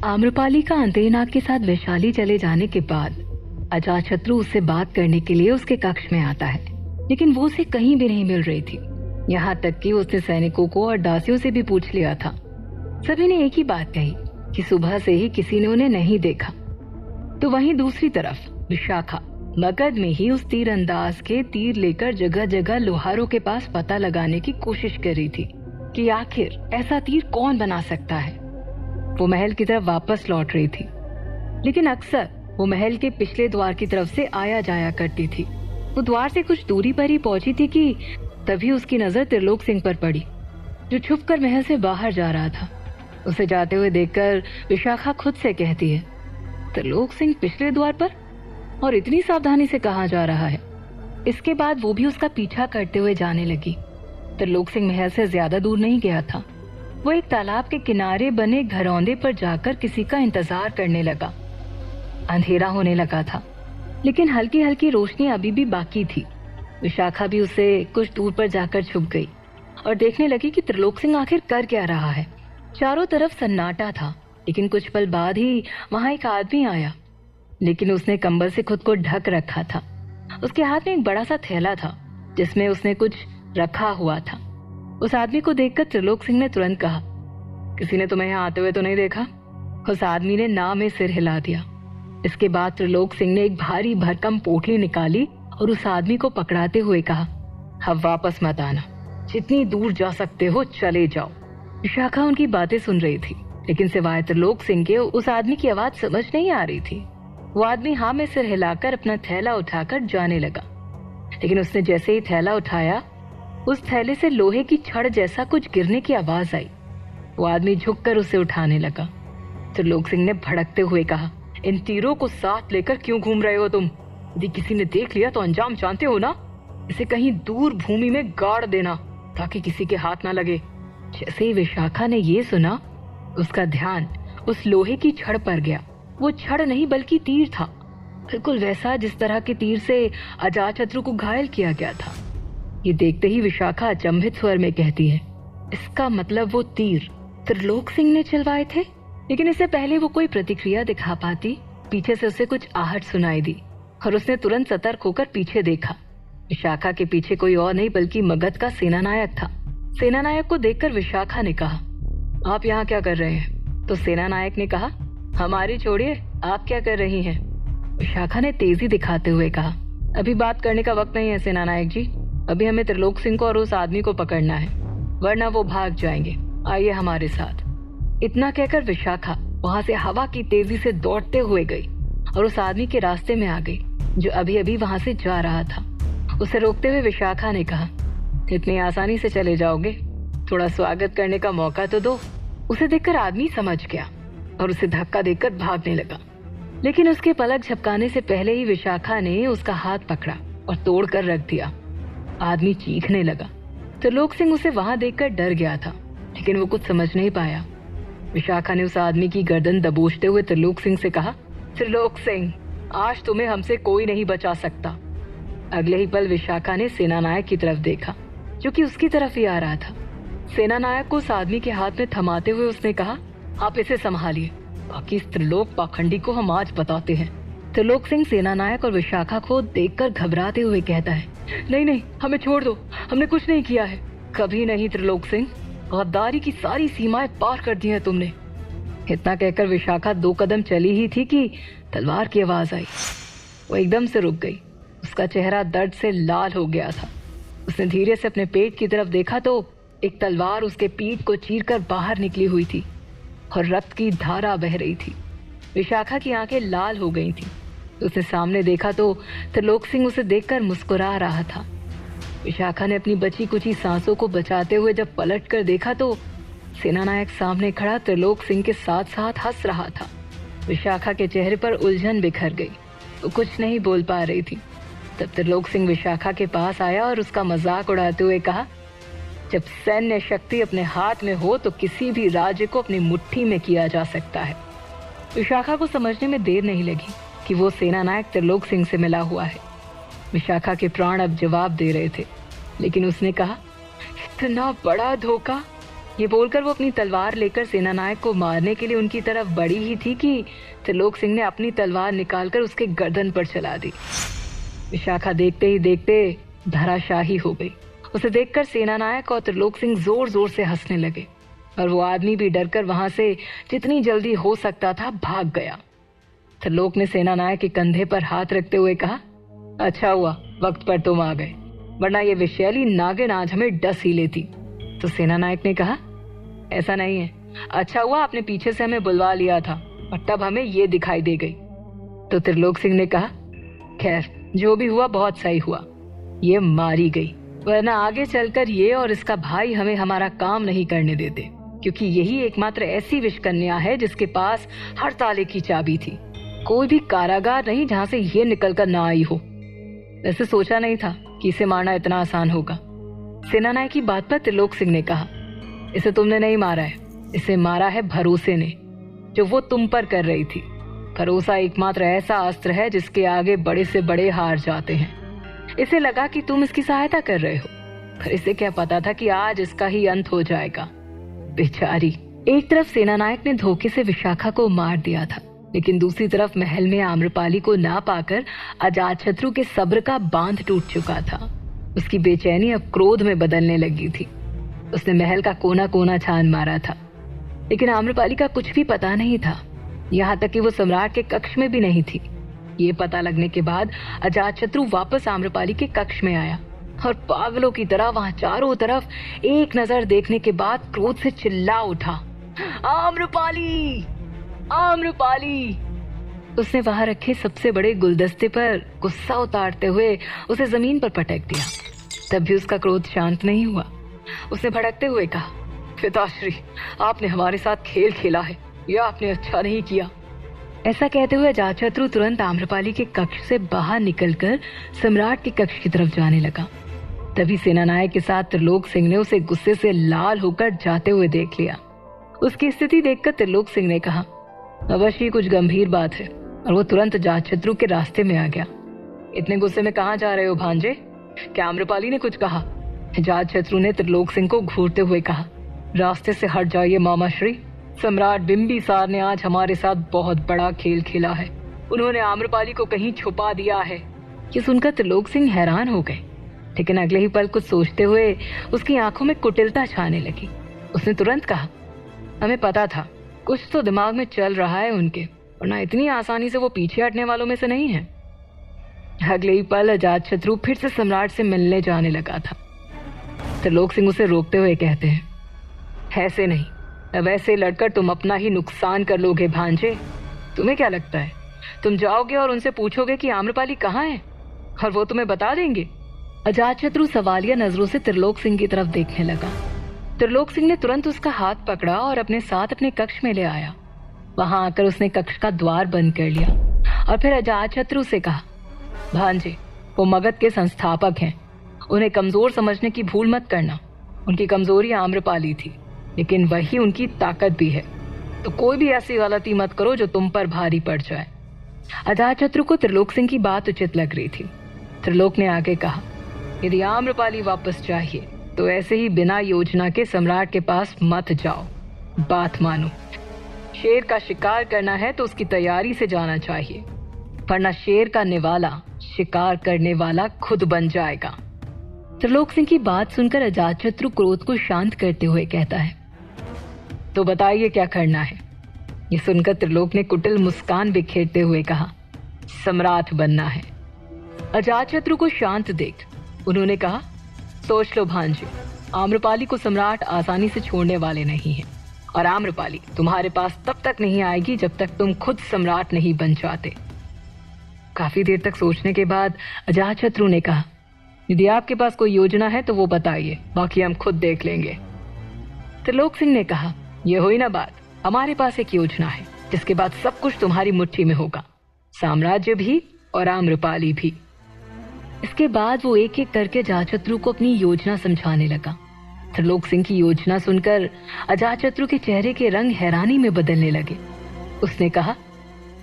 आम्रपाली का अंतैनाग के साथ वैशाली चले जाने के बाद अजातशत्रु उससे बात करने के लिए उसके कक्ष में आता है, लेकिन वो उसे कहीं भी नहीं मिल रही थी। यहाँ तक कि उसने सैनिकों को और दासियों से भी पूछ लिया था। सभी ने एक ही बात कही कि सुबह से ही किसी ने उन्हें नहीं देखा। तो वहीं दूसरी तरफ विशाखा मगध में ही उस तीरंदाज के तीर लेकर जगह जगह लोहारों के पास पता लगाने की कोशिश कर रही थी कि आखिर ऐसा तीर कौन बना सकता है। वो महल की तरफ वापस लौट रही थी, लेकिन अक्सर वो महल के पिछले द्वार की तरफ से आया जाया करती थी। वो द्वार से कुछ दूरी पर ही पहुंची थी कि तभी उसकी नजर त्रिलोक सिंह पर पड़ी, जो छुपकर महल से बाहर जा रहा था। उसे जाते हुए देखकर विशाखा खुद से कहती है, त्रिलोक सिंह पिछले द्वार पर, और इतनी सावधानी से कहाँ जा रहा है। इसके बाद वो भी उसका पीछा करते हुए जाने लगी। त्रिलोक सिंह महल से ज्यादा दूर नहीं गया था। वो एक तालाब के किनारे बने घरौंदे पर जाकर किसी का इंतजार करने लगा। अंधेरा होने लगा था, लेकिन हल्की हल्की रोशनी अभी भी बाकी थी। विशाखा भी उससे कुछ दूर पर जाकर छुप गई और देखने लगी कि त्रिलोक सिंह आखिर कर क्या रहा है। चारों तरफ सन्नाटा था, लेकिन कुछ पल बाद ही वहां एक आदमी आया, लेकिन उसने कंबल से खुद को ढक रखा था। उसके हाथ में एक बड़ा सा थैला था जिसमें उसने कुछ रखा हुआ था। उस आदमी को देखकर त्रिलोक सिंह ने तुरंत कहा, किसी ने तुम्हें यहाँ आते हुए तो नहीं देखा? उस आदमी ने ना में सिर हिला दिया। इसके बाद त्रिलोक सिंह ने एक भारी भरकम पोटली निकाली और उस आदमी को पकड़ाते हुए कहा, अब वापस मत आना, जितनी दूर जा सकते हो चले जाओ। विशाखा उनकी बातें सुन रही थी, लेकिन सिवाय त्रिलोक सिंह के उस आदमी की आवाज समझ नहीं आ रही थी। वो आदमी हाँ में सिर हिलाकर अपना थैला उठाकर जाने लगा, लेकिन उसने जैसे ही थैला उठाया, उस थैले से लोहे की छड़ जैसा कुछ गिरने की आवाज आई। वो आदमी झुककर उसे उठाने लगा। त्रिलोक सिंह ने भड़कते हुए कहा, इन तीरों को साथ लेकर क्यों घूम रहे हो तुम? यदि किसी ने देख लिया तो अंजाम जानते हो ना। इसे कहीं दूर भूमि में गाड़ देना ताकि किसी के हाथ ना लगे। जैसे ही विशाखा ने ये सुना, उसका ध्यान उस लोहे की छड़ पर गया। वो छड़ नहीं बल्कि तीर था, बिल्कुल वैसा जिस तरह के तीर से अजातशत्रु को घायल किया गया था। ये देखते ही विशाखा अचंभित स्वर में कहती है, इसका मतलब वो तीर त्रिलोक सिंह ने चलवाए थे। लेकिन इससे पहले वो कोई प्रतिक्रिया दिखा पाती, पीछे से उसे कुछ आहट सुनाई दी और उसने तुरंत सतर्क होकर पीछे देखा। विशाखा के पीछे कोई और नहीं बल्कि मगध का सेनानायक था। सेनानायक को देखकर विशाखा ने कहा, आप यहाँ क्या कर रहे हैं? तो सेनानायक ने कहा, हमारी छोड़िए, आप क्या कर रही हैं? विशाखा ने तेजी दिखाते हुए कहा, अभी बात करने का वक्त नहीं है सेनानायक जी। अभी हमें त्रिलोक सिंह को और उस आदमी को पकड़ना है, वरना वो भाग जाएंगे। आइए हमारे साथ। इतना कहकर विशाखा वहां से हवा की तेजी से दौड़ते हुए गई और उस आदमी के रास्ते में आ गई जो अभी अभी वहां से जा रहा था। उसे रोकते हुए विशाखा ने कहा, इतनी आसानी से चले जाओगे? थोड़ा स्वागत करने का मौका तो दो। उसे देखकर आदमी समझ गया और उसे धक्का देकर भागने लगा, लेकिन उसके पलक झपकाने से पहले ही विशाखा ने उसका हाथ पकड़ा और तोड़ कर रख दिया। आदमी चीखने लगा। त्रिलोक सिंह उसे वहां देखकर डर गया था, लेकिन वो कुछ समझ नहीं पाया। विशाखा ने उस आदमी की गर्दन दबोचते हुए त्रिलोक सिंह से कहा, त्रिलोक सिंह, आज तुम्हें हमसे कोई नहीं बचा सकता। अगले ही पल विशाखा ने सेनानायक की तरफ देखा, जो कि उसकी तरफ ही आ रहा था। सेनानायक को उस आदमी के हाथ में थमाते हुए उसने कहा, आप इसे संभालिए, बाकी इस त्रिलोक पाखंडी को हम आज बताते हैं। त्रिलोक सिंह सेनानायक और विशाखा को देखकर घबराते हुए कहता है, नहीं नहीं, हमें छोड़ दो, हमने कुछ नहीं किया है। कभी नहीं त्रिलोक सिंह, गद्दारी की सारी सीमाएं पार कर दी हैं तुमने। इतना कहकर विशाखा 2 कदम चली ही थी कि तलवार की आवाज आई। वो एकदम से रुक गई। उसका चेहरा दर्द से लाल हो गया था। उसने धीरे से अपने पेट की तरफ देखा तो एक तलवार उसके पीठ को चीरकर बाहर निकली हुई थी और रक्त की धारा बह रही थी। विशाखा की आंखें लाल हो गई थी। उसने सामने देखा तो त्रिलोक सिंह उसे देखकर मुस्कुरा रहा था। विशाखा ने अपनी बची कुची सांसों को बचाते हुए जब पलट कर देखा तो सेनानायक सामने खड़ा त्रिलोक सिंह के साथ साथ हंस रहा था। विशाखा के चेहरे पर उलझन बिखर गई। वो कुछ नहीं बोल पा रही थी। तब त्रिलोक सिंह विशाखा के पास आया और उसका मजाक उड़ाते हुए कहा, जब सैन्य शक्ति अपने हाथ में हो तो किसी भी राज्य को अपनी मुट्ठी में किया जा सकता है। विशाखा को समझने में देर नहीं लगी कि वो सेनानायक त्रिलोक सिंह से मिला हुआ है। विशाखा के प्राण अब जवाब दे रहे थे, लेकिन उसने कहा, इतना बड़ा धोखा, ये बोलकर वो अपनी तलवार लेकर सेनानायक को मारने के लिए उनकी तरफ बढ़ी ही थी कि त्रिलोक सिंह ने अपनी तलवार निकालकर उसके गर्दन पर चला दी। विशाखा देखते ही देखते धराशाही हो गई। उसे देखकर सेनानायक और त्रिलोक सिंह जोर जोर से हंसने लगे और वो आदमी भी डरकर वहां से जितनी जल्दी हो सकता था भाग गया। त्रिलोक ने सेनानायक के कंधे पर हाथ रखते हुए कहा, अच्छा हुआ वक्त पर तुम आ गए, वरना ये विषैली नागिन आज हमें डस ही लेती। तो सेनानायक ने कहा, ऐसा नहीं है, अच्छा हुआ आपने पीछे से हमें बुलवा लिया था और तब हमें ये दिखाई दे गई। तो त्रिलोक सिंह ने कहा, खैर जो भी हुआ बहुत सही हुआ, ये मारी गई, वरना आगे चलकर ये और इसका भाई हमें हमारा काम नहीं करने देते, क्योंकि यही एकमात्र ऐसी विषकन्या है जिसके पास हर ताले की चाबी थी। कोई भी कारागार नहीं जहां से ये निकल कर ना आई हो। वैसे सोचा नहीं था कि इसे मारना इतना आसान होगा। सेनानायक की बात पर त्रिलोक सिंह ने कहा, इसे तुमने नहीं मारा है, इसे मारा है भरोसे ने, जो वो तुम पर कर रही थी। भरोसा एकमात्र ऐसा अस्त्र है जिसके आगे बड़े से बड़े हार जाते हैं। इसे लगा कि तुम इसकी सहायता कर रहे हो, पर इसे क्या पता था कि आज इसका ही अंत हो जाएगा। बेचारी। एक तरफ सेनानायक ने धोखे से विशाखा को मार दिया था, लेकिन दूसरी तरफ महल में आम्रपाली को ना पाकर अजातशत्रु के सब्र का बांध टूट चुका था। उसकी बेचैनी अब क्रोध में बदलने लगी थी। उसने महल का कोना कोना छान मारा था, लेकिन आम्रपाली का कुछ भी पता नहीं था। यहाँ तक कि वो सम्राट के कक्ष में भी नहीं थी। ये पता लगने के बाद अजातशत्रु वापस आम्रपाली के कक्ष में आया और पागलों की तरह वहां चारों तरफ एक नजर देखने के बाद क्रोध से चिल्ला उठा, आम्रपाली, आम्रपाली। उसने वहां रखे सबसे बड़े गुलदस्ते पर गुस्सा उतारते हुए उसे जमीन पर पटक दिया। तब भी उसका क्रोध शांत नहीं हुआ। उसने भड़कते हुए कहा, पिताश्री, आपने हमारे साथ खेल खेला है, यह आपने अच्छा नहीं किया। ऐसा कहते हुए अजातशत्रु तुरंत आम्रपाली के कक्ष से बाहर निकलकर सम्राट के कक्ष की तरफ जाने लगा। तभी सेनानायक के साथ त्रिलोक सिंह ने उसे गुस्से से लाल होकर जाते हुए देख लिया। उसकी स्थिति देखकर त्रिलोक सिंह ने कहा, अवश्य कुछ गंभीर बात है, और वो तुरंत अजातशत्रु के रास्ते में आ गया। इतने गुस्से में कहाँ जा रहे हो भांजे? क्या आम्रपाली ने कुछ कहा? अजातशत्रु ने त्रिलोक सिंह को घूरते हुए कहा, रास्ते से हट जाइए मामाश्री। सम्राट बिंबिसार ने आज हमारे साथ बहुत बड़ा खेल खेला है। उन्होंने आम्रपाली को कहीं छुपा दिया है। ये सुनकर त्रिलोक सिंह हैरान हो गए, लेकिन अगले ही पल कुछ सोचते हुए उसकी आंखों में कुटिलता छाने लगी। उसने तुरंत कहा, हमें पता था, कुछ तो दिमाग में चल रहा है उनके, वरना इतनी आसानी से वो पीछे हटने वालों में से नहीं है। अगले ही पल अजातशत्रु फिर से सम्राट से मिलने जाने लगा था। त्रिलोक सिंह उसे रोकते हुए कहते हैं, ऐसे नहीं, अब ऐसे लड़कर तुम अपना ही नुकसान कर लोगे भांजे। तुम्हें क्या लगता है, तुम जाओगे और उनसे पूछोगे कि आम्रपाली कहाँ है, और वो तुम्हें बता देंगे? अजातशत्रु सवालिया नजरों से त्रिलोक सिंह की तरफ देखने लगा। त्रिलोक सिंह ने तुरंत उसका हाथ पकड़ा और अपने साथ अपने कक्ष में ले आया। वहां आकर उसने कक्ष का द्वार बंद कर लिया और फिर अजातशत्रु से कहा, भांजे, वो मगध के संस्थापक हैं, उन्हें कमजोर समझने की भूल मत करना। उनकी कमजोरी आम्रपाली थी, लेकिन वही उनकी ताकत भी है। तो कोई भी ऐसी गलती मत करो जो तुम पर भारी पड़ जाए। अजातशत्रु को त्रिलोक सिंह की बात उचित लग रही थी। त्रिलोक ने आगे कहा, यदि आम्रपाली वापस चाहिए तो ऐसे ही बिना योजना के सम्राट के पास मत जाओ। बात मानो, शेर का शिकार करना है तो उसकी तैयारी से जाना चाहिए, वरना शेर का निवाला शिकार करने वाला खुद बन जाएगा। त्रिलोक सिंह की बात सुनकर अजातशत्रु क्रोध को शांत करते हुए कहता है, तो बताइए क्या करना है? ये सुनकर त्रिलोक ने कुटिल मुस्कान बिखेरते हुए कहा, सम्राट बनना है। अजातशत्रु को शांत देख उन्होंने कहा, सोच लो भांजे, आम्रपाली को सम्राट आसानी से छोड़ने वाले नहीं है, और आम्रपाली तुम्हारे पास तब तक नहीं आएगी जब तक तुम खुद सम्राट नहीं बन जाते। काफी देर तक सोचने के बाद अजातशत्रु ने कहा, यदि आपके पास कोई योजना है तो वो बताइए, बाकी हम खुद देख लेंगे। त्रिलोक सिंह ने कहा, यह हुई ना बात, हमारे पास एक योजना है जिसके बाद सब कुछ तुम्हारी मुट्ठी में होगा, साम्राज्य भी और आम्रपाली भी। इसके बाद वो एक एक करके अजातशत्रु को अपनी योजना समझाने लगा। त्रिलोक सिंह की योजना सुनकर अजातशत्रु के चेहरे के रंग हैरानी में बदलने लगे। उसने कहा,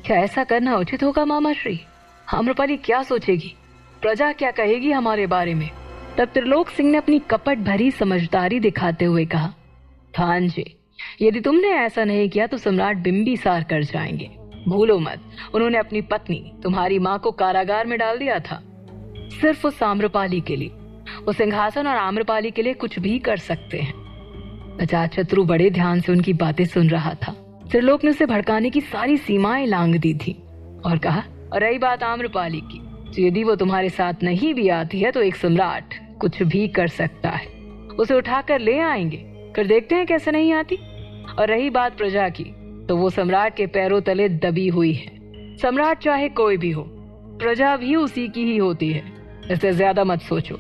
क्या ऐसा करना उचित होगा मामाश्री? आम्रपाली क्या सोचेगी, प्रजा क्या कहेगी हमारे बारे में? तब त्रिलोक सिंह ने अपनी कपट भरी समझदारी दिखाते हुए कहा, हाँ जी, यदि तुमने ऐसा नहीं किया तो सम्राट बिंबिसार कर जाएंगे। भूलो मत, उन्होंने अपनी पत्नी तुम्हारी माँ को कारागार में डाल दिया था, सिर्फ उस आम्रपाली के लिए। वो सिंहासन और आम्रपाली के लिए कुछ भी कर सकते हैं। अजातशत्रु बड़े ध्यान से उनकी बातें सुन रहा था। त्रिलोक ने उसे भड़काने की सारी सीमाएं लांघ दी थी और कहा, और रही बात आम्रपाली की, तो यदि वो तुम्हारे साथ नहीं भी आती है तो एक सम्राट कुछ भी कर सकता है, उसे उठाकर ले आएंगे, फिर देखते हैं कैसे नहीं आती। और रही बात प्रजा की, तो वो सम्राट के पैरों तले दबी हुई है। सम्राट चाहे कोई भी हो, प्रजा भी उसी की ही होती है, इससे ज्यादा मत सोचो।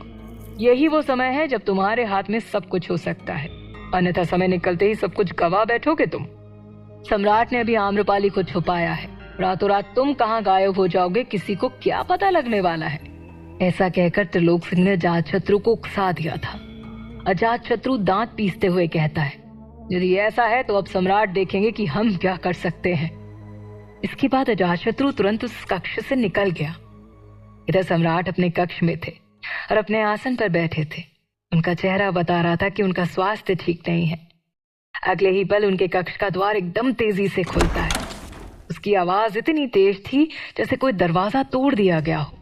यही वो समय है जब तुम्हारे हाथ में सब कुछ हो सकता है, अन्यथा समय निकलते ही सब कुछ गवा बैठोगे तुम। सम्राट ने अभी आम्रपाली को छुपाया है, रातों रात तुम कहाँ गायब हो जाओगे किसी को क्या पता लगने वाला है। ऐसा कहकर त्रिलोक सिंह ने अजातशत्रु को उकसा दिया था। अजातशत्रु दांत पीसते हुए कहता है, यदि ऐसा है तो अब सम्राट देखेंगे कि हम क्या कर सकते हैं। इसके बाद अजातशत्रु तुरंत उस कक्ष से निकल गया। इधर सम्राट अपने कक्ष में थे और अपने आसन पर बैठे थे। उनका चेहरा बता रहा था कि उनका स्वास्थ्य ठीक नहीं है। अगले ही पल उनके कक्ष का द्वार एकदम तेजी से खुलता है। उसकी आवाज इतनी तेज थी जैसे कोई दरवाजा तोड़ दिया गया हो।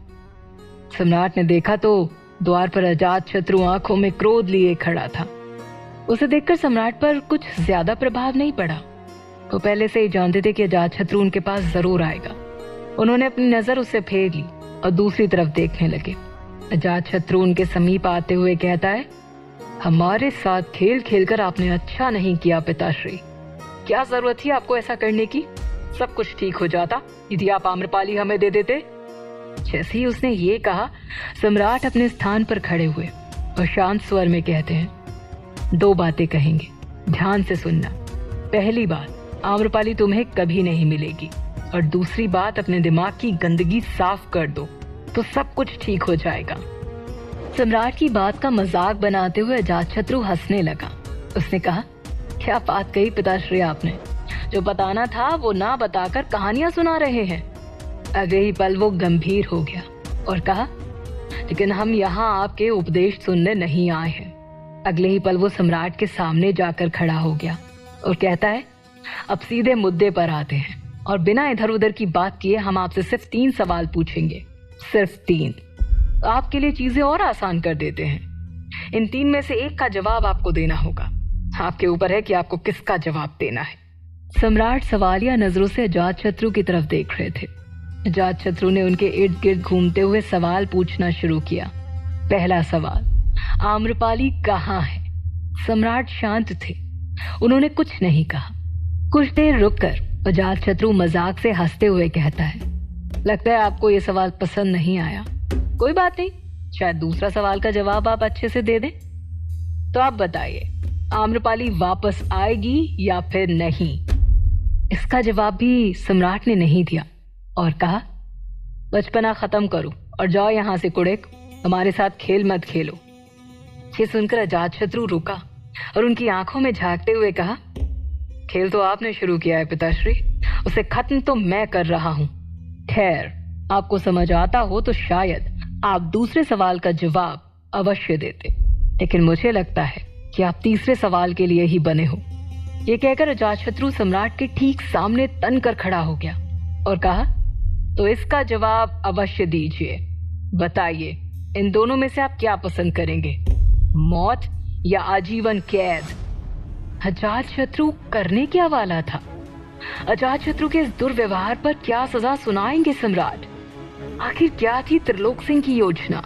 सम्राट ने देखा तो द्वार पर अजातशत्रु आंखों में क्रोध लिए खड़ा था। उसे देखकर सम्राट पर कुछ ज्यादा प्रभाव नहीं पड़ा। वो पहले से ही जानते थे कि अजातशत्रु उनके पास जरूर आएगा। उन्होंने अपनी नजर उससे फेर ली और दूसरी तरफ देखने लगे। अजातशत्रु उनके समीप आते हुए कहता है, हमारे साथ खेल खेलकर आपने अच्छा नहीं किया पिताश्री। क्या जरूरत थी आपको ऐसा करने की? सब कुछ ठीक हो जाता यदि आप आम्रपाली हमें दे देते। जैसे ही उसने ये कहा, सम्राट अपने स्थान पर खड़े हुए और शांत स्वर में कहते हैं, 2 बातें कहेंगे, ध्यान से सुनना। पहली बात, आम्रपाली तुम्हें कभी नहीं मिलेगी, और दूसरी बात, अपने दिमाग की गंदगी साफ कर दो तो सब कुछ ठीक हो जाएगा। सम्राट की बात का मजाक बनाते हुए अजातशत्रु हंसने लगा। उसने कहा, क्या बात कही पिताश्री आपने, जो बताना था वो ना बताकर कहानियां सुना रहे हैं। अगले ही पल वो गंभीर हो गया और कहा, लेकिन हम यहाँ आपके उपदेश सुनने नहीं आए हैं। अगले ही पल वो सम्राट के सामने जाकर खड़ा हो गया और कहता है, अब सीधे मुद्दे पर आते हैं और बिना इधर उधर की बात किए हम आपसे सिर्फ 3 सवाल पूछेंगे, सिर्फ 3। आपके लिए चीजें और आसान कर देते हैं। इन 3 में से एक का जवाब आपको देना होगा। आपके ऊपर है कि आपको किसका जवाब देना है। सम्राट सवालिया नजरों से अजातशत्रु की तरफ देख रहे थे। अजातशत्रु ने उनके इर्द गिर्द घूमते हुए सवाल पूछना शुरू किया। पहला सवाल, आम्रपाली कहाँ है? सम्राट शांत थे, उन्होंने कुछ नहीं कहा। कुछ देर रुककर अजातशत्रु मजाक से हंसते हुए कहता है, लगता है आपको ये सवाल पसंद नहीं आया। कोई बात नहीं, शायद दूसरा सवाल का जवाब आप अच्छे से दे दें। तो आप बताइए, आम्रपाली वापस आएगी या फिर नहीं? इसका जवाब भी सम्राट ने नहीं दिया और कहा, बचपना खत्म करो और जाओ यहाँ से कुड़ेक, हमारे साथ खेल मत खेलो। ये सुनकर अजातशत्रु रुका और उनकी आंखों में झांकते हुए कहा, खेल तो आपने शुरू किया है पिताश्री, उसे खत्म तो मैं कर रहा हूँ। खैर, आपको समझ आता हो तो शायद आप दूसरे सवाल का जवाब अवश्य देते, लेकिन मुझे लगता है कि आप तीसरे सवाल के लिए ही बने हो। ये कहकर अजातशत्रु सम्राट के ठीक सामने तन कर खड़ा हो गया और कहा, तो इसका जवाब अवश्य दीजिए। बताइए, इन दोनों में से आप क्या पसंद करेंगे, मौत या आजीवन कैद? अजातशत्रु करने क्या वाला था? अजातशत्रु के इस दुर्व्यवहार पर क्या सजा सुनाएंगे सम्राट? आखिर क्या थी त्रिलोक सिंह की योजना?